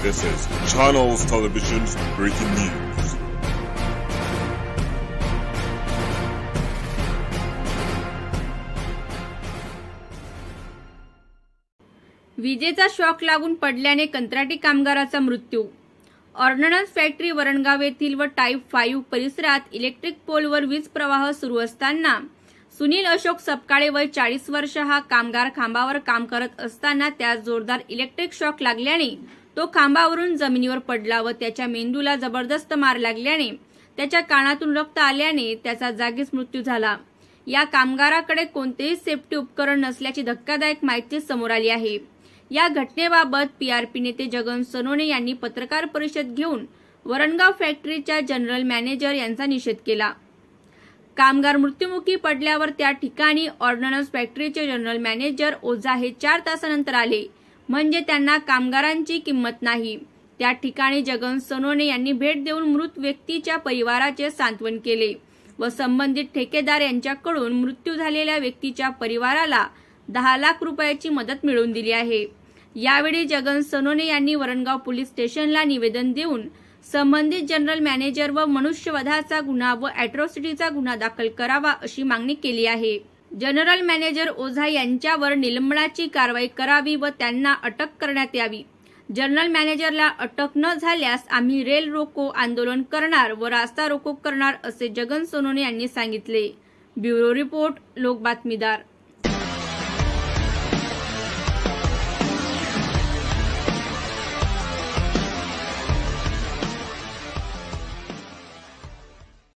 This is Channels Television's breaking news. विजेचा shock लागून पडल्याने कंत्राटी कामगाराचा मृत्यू। ऑर्डनन्स फॅक्टरी वरणगाव येथील व टाइप 5 परिसरात इलेक्ट्रिक पोलवर वीज प्रवाह सुरू असताना सुनील अशोक सपकाळे वय 40 वर्ष हा कामगार खांबावर काम करत असताना त्यास जोरदार इलेक्ट्रिक शॉक लागल्याने तो खांबावरून जमिनीवर पडला व त्याच्या मेंदूला जबरदस्त मार लागल्याने त्याच्या कानातून रक्त आल्याने त्याचा जागीच मृत्यू झाला। या कामगाराकडे कोणतेही सेफ्टी उपकरण नसल्याची धक्कादायक माहिती समोर आली आहे। या घटनेबाबत पीआरपी नेते जगन सोनवणे यांनी पत्रकार परिषद घेऊन वरणगाव फॅक्टरीच्या जनरल मॅनेजर यांचा निषेध केला। कामगार मृत्युमुखी पडल्यावर त्या ठिकाणी ऑर्डनन्स फॅक्टरीचे जनरल मॅनेजर ओझा हे 4 तासानंतर आले, म्हणजे त्यांना कामगारांची किंमत नाही। त्या ठिकाणी जगन सोनवणे यांनी भेट देऊन मृत व्यक्तीच्या परिवाराचे सांत्वन केले व संबंधित ठेकेदार यांच्याकडून मृत्यू झालेल्या व्यक्तीच्या परिवाराला 10 लाख रुपयाची मदत मिळवून दिली आहे। यावेळी जगन सोनवणे यांनी वरणगाव पोलीस स्टेशनला निवेदन देऊन संबंधित जनरल मॅनेजर व मनुष्यवधाचा गुन्हा व अॅट्रॉसिटीचा गुन्हा दाखल करावा अशी मागणी केली आहे। जनरल मॅनेजर ओझा यांच्यावर निलंबनाची कारवाई करावी व त्यांना अटक करण्यात यावी। जनरल मॅनेजरला अटक न झाल्यास आम्ही रेल रोको आंदोलन करणार व रास्ता रोको करणार असे जगन सोनवणे यांनी सांगितले। ब्युरो रिपोर्ट, लोक बातमीदार।